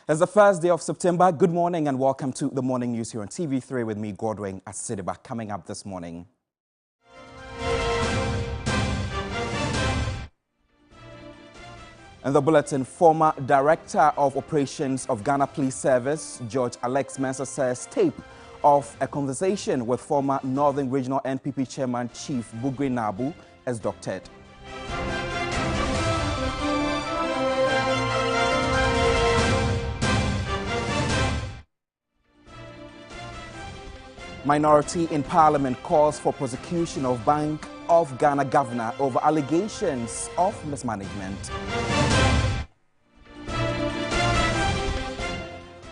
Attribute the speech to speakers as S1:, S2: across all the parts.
S1: It's the first day of September. Good morning and welcome to the morning news here on TV3 with me, Godwin Asidiba. Coming up this morning. In the bulletin, former Director of Operations of Ghana Police Service, George Alex Mensah, says tape of a conversation with former Northern Regional NPP Chairman Chief Bugri Nabu is doctored. Minority in Parliament calls for prosecution of Bank of Ghana governor over allegations of mismanagement.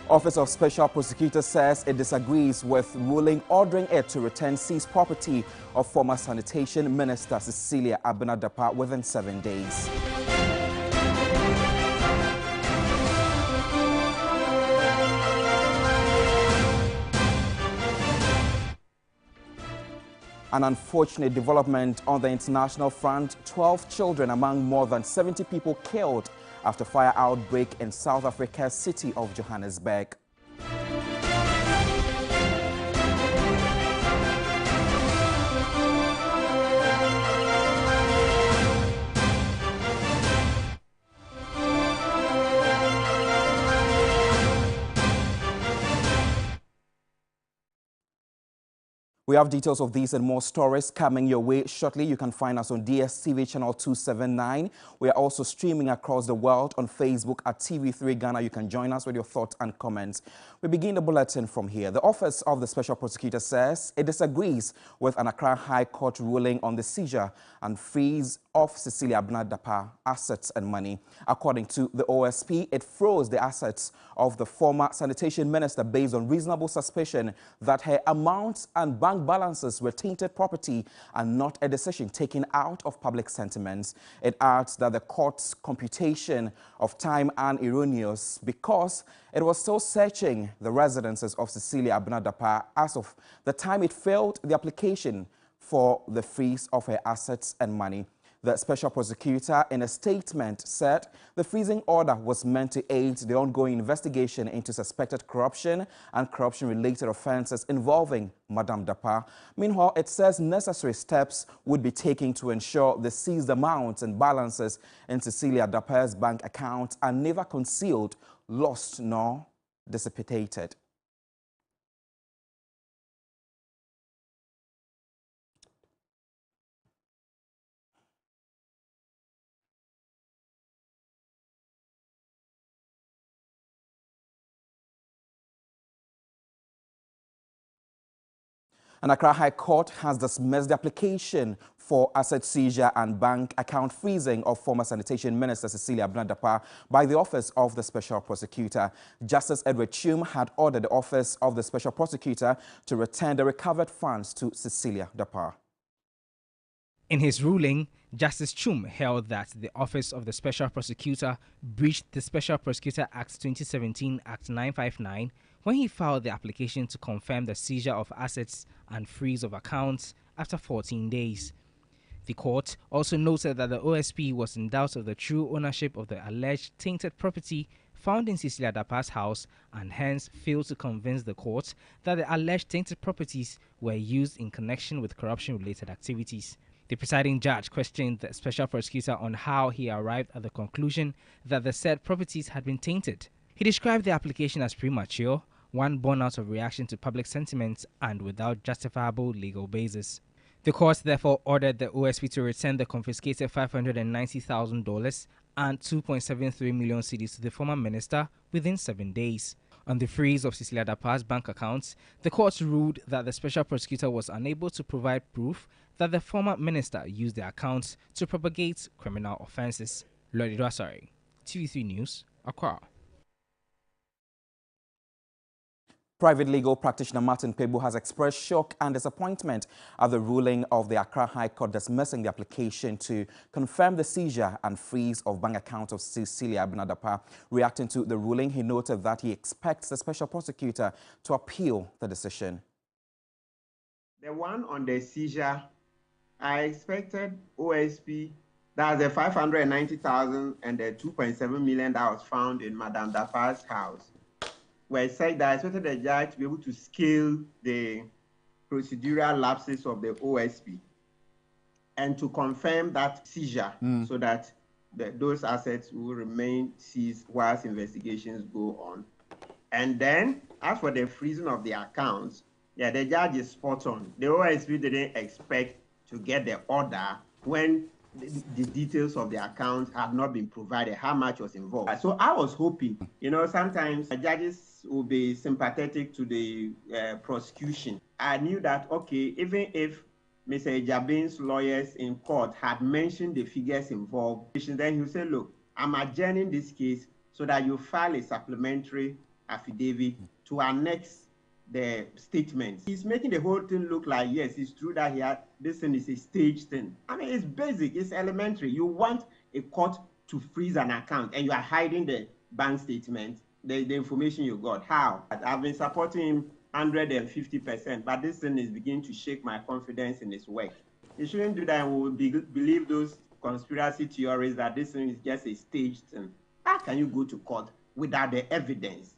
S1: Office of Special Prosecutor says it disagrees with ruling ordering it to return seized property of former Sanitation Minister Cecilia Abena Dapaah within 7 days. An unfortunate development on the international front, 12 children among more than 70 people killed after fire outbreak in South Africa's city of Johannesburg. We have details of these and more stories coming your way shortly. You can find us on DSTV channel 279. We are also streaming across the world on Facebook at TV3 Ghana. You can join us with your thoughts and comments. We begin the bulletin from here. The Office of the Special Prosecutor says it disagrees with an Accra High Court ruling on the seizure and freeze of Cecilia Abena Dapaah assets and money. According to the OSP, it froze the assets of the former Sanitation Minister based on reasonable suspicion that her amounts and bank balances were tainted property and not a decision taken out of public sentiments. It adds that the court's computation of time are erroneous because it was still searching the residences of Cecilia Abena Dapaah as of the time it failed the application for the freeze of her assets and money. The special prosecutor, in a statement, said the freezing order was meant to aid the ongoing investigation into suspected corruption and corruption-related offences involving Madame Dapaah. Meanwhile, it says necessary steps would be taken to ensure the seized amounts and balances in Cecilia Dapaah's bank account are never concealed, lost, nor dissipated. An Accra High Court has dismissed the application for asset seizure and bank account freezing of former Sanitation Minister Cecilia Abena Dapaah by the Office of the Special Prosecutor. Justice Edward Chum had ordered the Office of the Special Prosecutor to return the recovered funds to Cecilia Dapaah.
S2: In his ruling, Justice Chum held that the Office of the Special Prosecutor breached the Special Prosecutor Act 2017 Act 959 when he filed the application to confirm the seizure of assets and freeze of accounts after 14 days. The court also noted that the OSP was in doubt of the true ownership of the alleged tainted property found in Cecilia Dapaah's house and hence failed to convince the court that the alleged tainted properties were used in connection with corruption-related activities. The presiding judge questioned the special prosecutor on how he arrived at the conclusion that the said properties had been tainted. He described the application as premature, one born out of reaction to public sentiments and without justifiable legal basis. The court therefore ordered the OSP to return the confiscated $590,000 and 2.73 million cedis to the former minister within 7 days. On the freeze of Cecilia Dapaah's bank accounts, the court ruled that the special prosecutor was unable to provide proof that the former minister used the accounts to propagate criminal offences. Lloyd Dwasari, TV3 News, Accra.
S1: Private legal practitioner Martin Pebu has expressed shock and disappointment at the ruling of the Accra High Court dismissing the application to confirm the seizure and freeze of bank accounts of Cecilia Abena Dapaah. Reacting to the ruling, he noted that he expects the special prosecutor to appeal the decision.
S3: The one on the seizure, I expected OSP That's the 590,000 and the 2.7 million that was found in Madame Dafar's house, where it said that I expected the judge to be able to scale the procedural lapses of the OSP and to confirm that seizure so that those assets will remain seized whilst investigations go on. And then, as for the freezing of the accounts, yeah, the judge is spot on. The OSP didn't expect to get the order when the details of the account had not been provided, how much was involved. So I was hoping, sometimes judges will be sympathetic to the prosecution. I knew that, okay, even if Mr. Ejabin's lawyers in court had mentioned the figures involved, then he would say, look, I'm adjourning this case so that you file a supplementary affidavit to annex the statements. He's making the whole thing look like, yes, it's true that this thing is a staged thing. I mean, it's basic, it's elementary. You want a court to freeze an account and you are hiding the bank statement, the information you got. How? I've been supporting him 150%, but this thing is beginning to shake my confidence in his work. You shouldn't do that and we will believe those conspiracy theories that this thing is just a staged thing. How can you go to court without the evidence?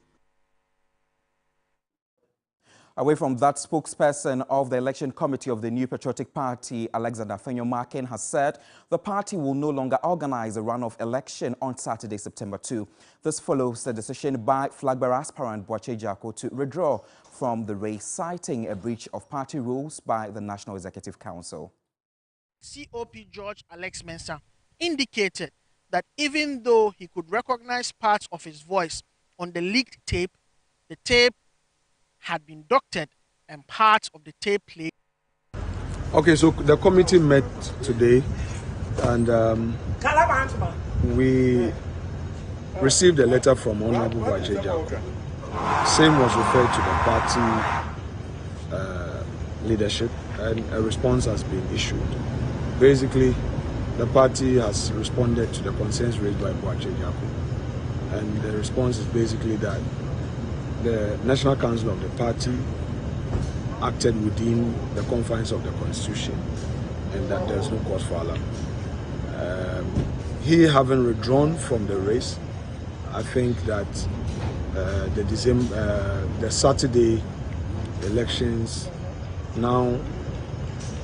S1: Away from that, spokesperson of the election committee of the New Patriotic Party, Alexander Afenyo-Markin, has said the party will no longer organize a runoff election on Saturday, September 2. This follows the decision by flag-bearer aspirant Boakye Agyarko to withdraw from the race, citing a breach of party rules by the National Executive Council.
S4: COP George Alex Mensah indicated that even though he could recognize parts of his voice on the leaked tape, the tape had been doctored and parts of the tape played.
S5: Okay, so the committee met today and we received a letter from Honorable Boakye Agyarko. Same was referred to the party leadership and a response has been issued. Basically, the party has responded to the concerns raised by Boakye Agyarko, and the response is basically that the National Council of the party acted within the confines of the Constitution and that there's no cause for alarm. He having withdrawn from the race, I think that the Saturday elections now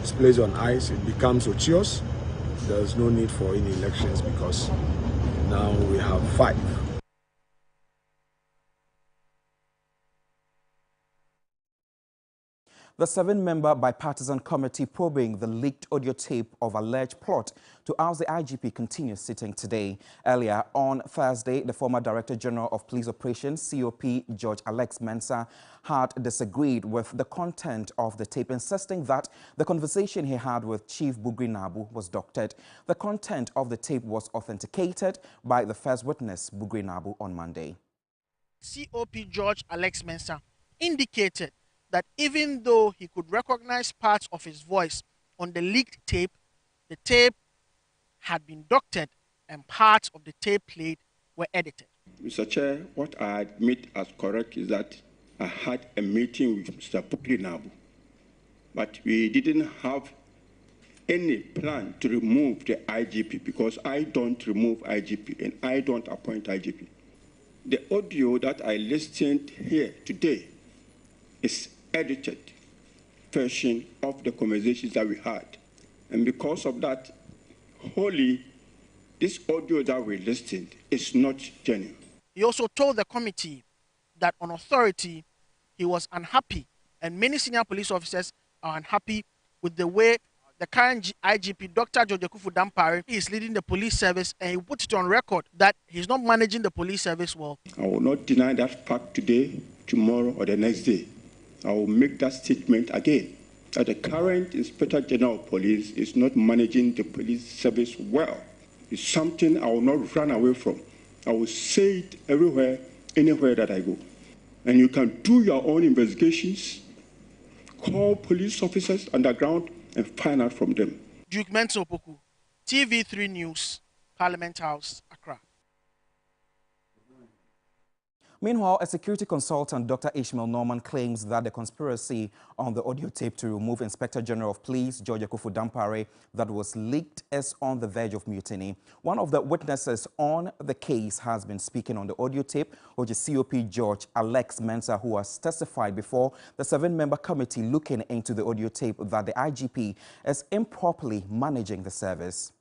S5: is placed on ice. It becomes otious. There's no need for any elections because now we have 5.
S1: The 7-member bipartisan committee probing the leaked audio tape of alleged plot to oust the IGP continues sitting today. Earlier on Thursday, the former Director General of Police Operations, COP George Alex Mensah, had disagreed with the content of the tape, insisting that the conversation he had with Chief Bugri Nabu was doctored. The content of the tape was authenticated by the first witness, Bugri Nabu, on Monday.
S4: COP George Alex Mensah indicated that even though he could recognize parts of his voice on the leaked tape, the tape had been doctored and parts of the tape played were edited.
S6: Mr. Chair, what I admit as correct is that I had a meeting with Mr. Bugri Nabu, but we didn't have any plan to remove the IGP because I don't remove IGP and I don't appoint IGP. The audio that I listened here today is edited version of the conversations that we had. And because of that, wholly, this audio that we listened is not genuine.
S4: He also told the committee that on authority, he was unhappy, and many senior police officers are unhappy with the way the current IGP, Dr. George Akuffo Dampare, is leading the police service, and he put it on record that he's not managing the police service well.
S6: I will not deny that fact today, tomorrow, or the next day. I will make that statement again, that the current Inspector General of Police is not managing the police service well. It's something I will not run away from. I will say it everywhere, anywhere that I go. And you can do your own investigations, call police officers underground, and find out from them.
S4: Duke Mensa Opoku, TV3 News, Parliament House, Accra.
S1: Meanwhile, a security consultant, Dr. Ishmael Norman, claims that the conspiracy on the audio tape to remove Inspector General of Police George Akuffo Dampare that was leaked is on the verge of mutiny. One of the witnesses on the case has been speaking on the audio tape, which is COP George Alex Mensah, who has testified before the 7-member committee looking into the audio tape that the IGP is improperly managing the service.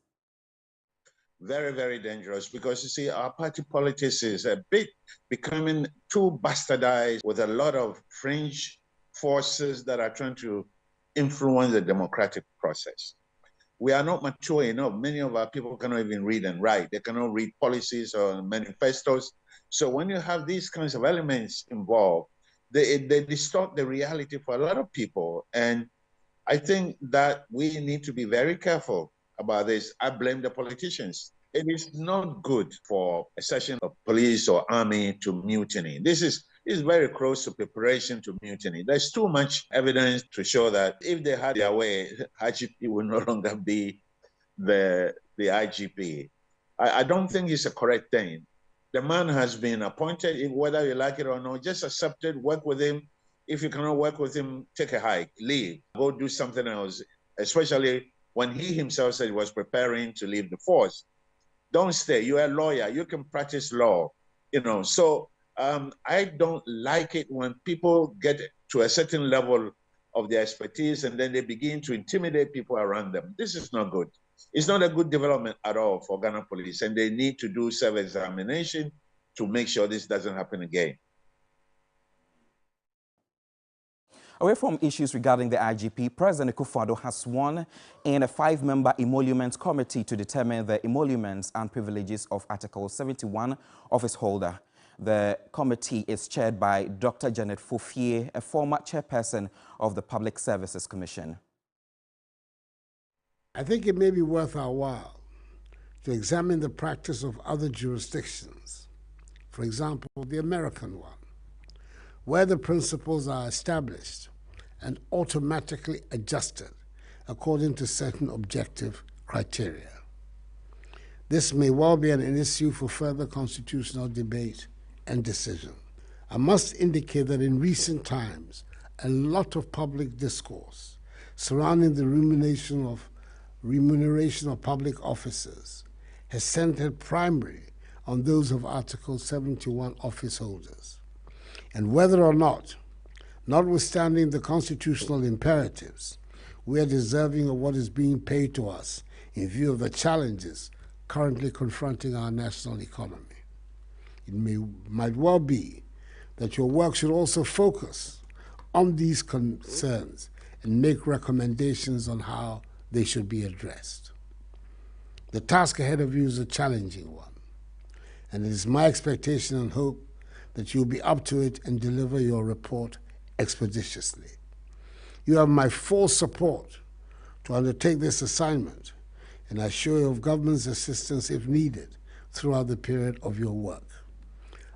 S7: Very, very dangerous, because you see, our party politics is a bit becoming too bastardized, with a lot of fringe forces that are trying to influence the democratic process. We are not mature enough. Many of our people cannot even read and write. They cannot read policies or manifestos. So when you have these kinds of elements involved, they distort the reality for a lot of people. And I think that we need to be very careful about this. I blame the politicians. It is not good for a section of police or army to mutiny. This is very close to preparation to mutiny. There's too much evidence to show that if they had their way, IGP will no longer be the IGP. I don't think it's a correct thing. The man has been appointed, whether you like it or not, just accept it, work with him. If you cannot work with him, take a hike, leave, go do something else, especially when he himself said he was preparing to leave the force. Don't stay. You're a lawyer. You can practice law, So I don't like it when people get to a certain level of their expertise and then they begin to intimidate people around them. This is not good. It's not a good development at all for Ghana Police, and they need to do self-examination to make sure this doesn't happen again.
S1: Away from issues regarding the IGP, President Akufo-Addo has sworn in a 5-member emoluments committee to determine the emoluments and privileges of Article 71 office holder. The committee is chaired by Dr. Janet Fofie, a former chairperson of the Public Services Commission.
S8: I think it may be worth our while to examine the practice of other jurisdictions, for example, the American one, where the principles are established and automatically adjusted according to certain objective criteria. This may well be an issue for further constitutional debate and decision. I must indicate that in recent times, a lot of public discourse surrounding the remuneration of public officers has centered primarily on those of Article 71 office holders. And whether or not, notwithstanding the constitutional imperatives, we are deserving of what is being paid to us in view of the challenges currently confronting our national economy. It might well be that your work should also focus on these concerns and make recommendations on how they should be addressed. The task ahead of you is a challenging one, and it is my expectation and hope that you'll be up to it and deliver your report expeditiously. You have my full support to undertake this assignment, and I assure you of government's assistance if needed throughout the period of your work.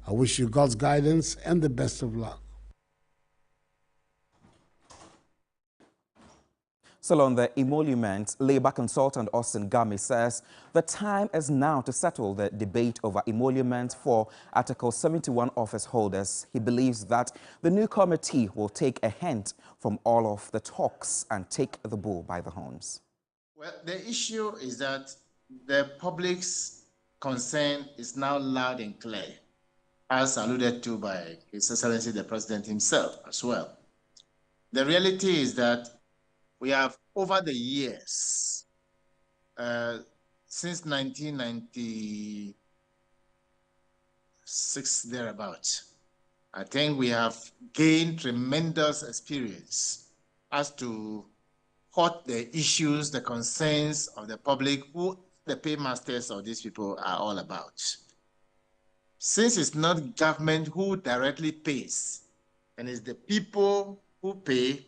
S8: I wish you God's guidance and the best of luck.
S1: Still on the emoluments, Labour consultant Austin Gami says the time is now to settle the debate over emoluments for Article 71 office holders. He believes that the new committee will take a hint from all of the talks and take the bull by the horns.
S9: Well, the issue is that the public's concern is now loud and clear, as alluded to by His Excellency the President himself as well. The reality is that we have, over the years, since 1996, thereabouts, I think we have gained tremendous experience as to what the issues, the concerns of the public, who the paymasters of these people are all about. Since it's not government who directly pays, and it's the people who pay,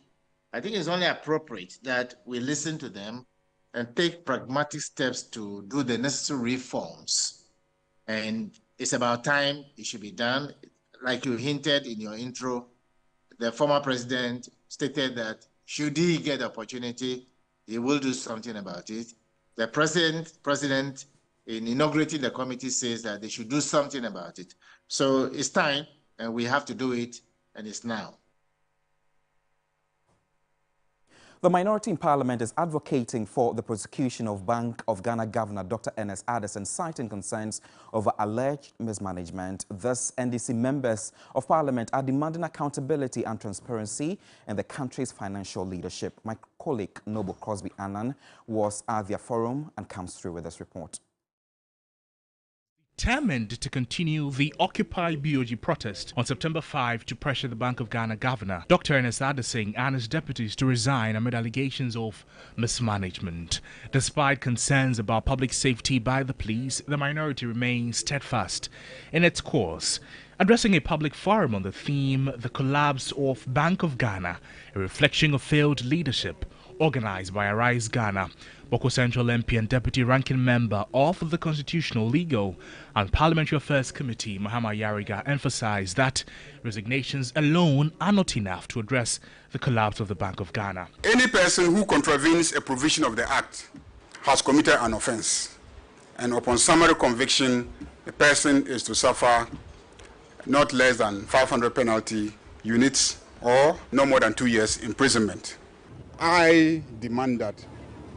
S9: I think it's only appropriate that we listen to them and take pragmatic steps to do the necessary reforms. And it's about time it should be done. Like you hinted in your intro, the former president stated that should he get the opportunity, he will do something about it. The president in inaugurating the committee says that they should do something about it. So it's time, and we have to do it, and it's now.
S1: The minority in Parliament is advocating for the prosecution of Bank of Ghana Governor Dr. Ernest Addison, citing concerns over alleged mismanagement. Thus, NDC members of Parliament are demanding accountability and transparency in the country's financial leadership. My colleague Noble Crosby Annan was at their forum and comes through with this report.
S10: Determined to continue the Occupy BOG protest on September 5 to pressure the Bank of Ghana governor, Dr. Ernest Addison, and his deputies to resign amid allegations of mismanagement. Despite concerns about public safety by the police, the minority remains steadfast in its course. Addressing a public forum on the theme, The Collapse of Bank of Ghana, a reflection of failed leadership, organized by Arise Ghana, Boko Central MP and Deputy Ranking Member of the Constitutional, Legal and Parliamentary Affairs Committee, Mahama Yariga, emphasized that resignations alone are not enough to address the collapse of the Bank of Ghana.
S11: Any person who contravenes a provision of the Act has committed an offense, and upon summary conviction, the person is to suffer not less than 500 penalty units or no more than 2 years imprisonment. I demand that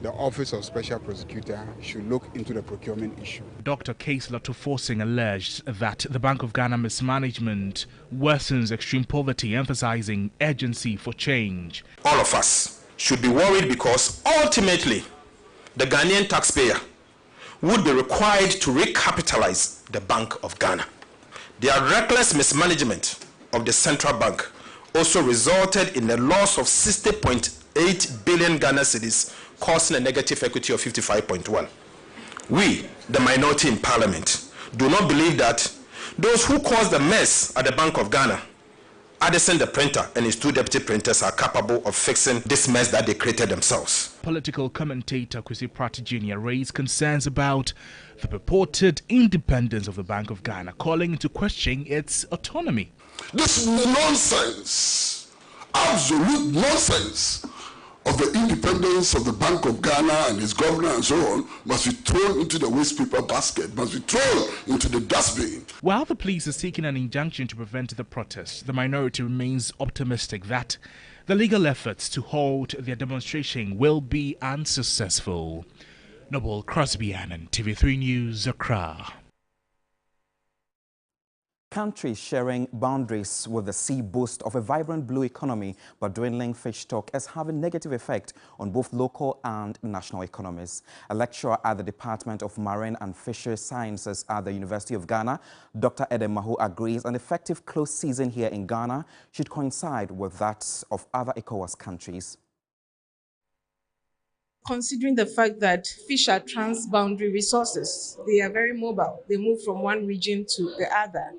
S11: the Office of Special Prosecutor should look into the procurement issue.
S10: Dr. Kaisla Tuforsing alleged that the Bank of Ghana mismanagement worsens extreme poverty, emphasizing urgency for change.
S12: All of us should be worried because ultimately the Ghanaian taxpayer would be required to recapitalize the Bank of Ghana. Their reckless mismanagement of the central bank also resulted in a loss of 60.8 billion Ghana cedis, causing a negative equity of 55.1. We, the minority in Parliament, do not believe that those who caused the mess at the Bank of Ghana, Addison the printer and his 2 deputy printers, are capable of fixing this mess that they created themselves.
S10: Political commentator Kwesi Pratt Jr. raised concerns about the purported independence of the Bank of Ghana, calling into question its autonomy.
S13: This nonsense, absolute nonsense, of the independence of the Bank of Ghana and its governor and so on must be thrown into the waste paper basket, must be thrown into the dustbin.
S10: While the police is seeking an injunction to prevent the protest, the minority remains optimistic that the legal efforts to halt their demonstration will be unsuccessful. Noble Crosby Annan, TV3 News, Accra.
S1: Countries sharing boundaries with the sea boast of a vibrant blue economy, but dwindling fish stock is having negative effect on both local and national economies. A lecturer at the Department of Marine and Fisheries Sciences at the University of Ghana, Dr. Eden Mahu, agrees an effective close season here in Ghana should coincide with that of other ECOWAS countries.
S14: Considering the fact that fish are transboundary resources, they are very mobile. They move from one region to the other.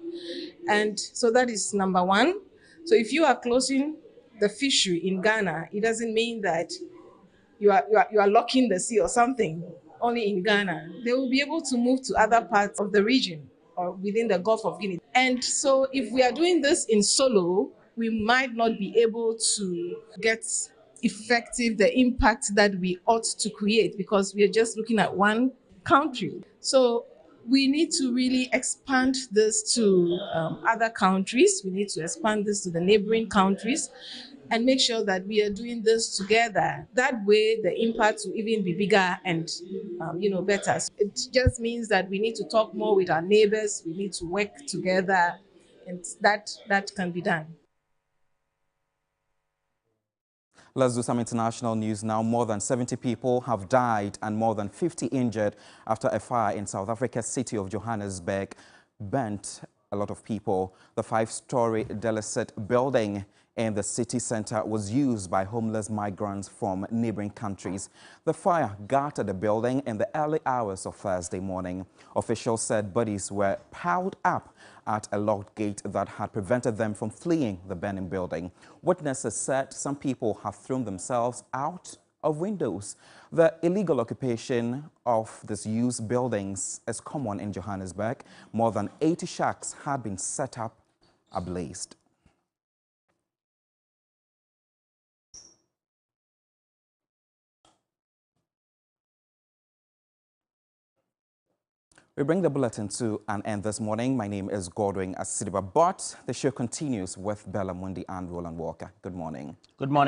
S14: And so that is number one. So if you are closing the fishery in Ghana, it doesn't mean that you are locking the sea or something only in Ghana. They will be able to move to other parts of the region or within the Gulf of Guinea. And so if we are doing this in solo, we might not be able to get effective the impact that we ought to create, because we are just looking at one country. So we need to really expand this to other countries. We need to expand this to the neighboring countries and make sure that we are doing this together. That way the impact will even be bigger and better. So it just means that we need to talk more with our neighbors. We need to work together, and that can be done.
S1: Let's do some international news now. More than 70 people have died and more than 50 injured after a fire in South Africa's city of Johannesburg burnt a lot of people. The 5-story Delicate building in the city center was used by homeless migrants from neighboring countries. The fire gutted the building in the early hours of Thursday morning. Officials said bodies were piled up at a locked gate that had prevented them from fleeing the burning building. Witnesses said some people have thrown themselves out of windows. The illegal occupation of disused buildings is common in Johannesburg. More than 80 shacks had been set up ablaze. We bring the bulletin to an end this morning. My name is Godwin Asidiba, but the show continues with Bella Mundi and Roland Walker. Good morning.
S15: Good morning.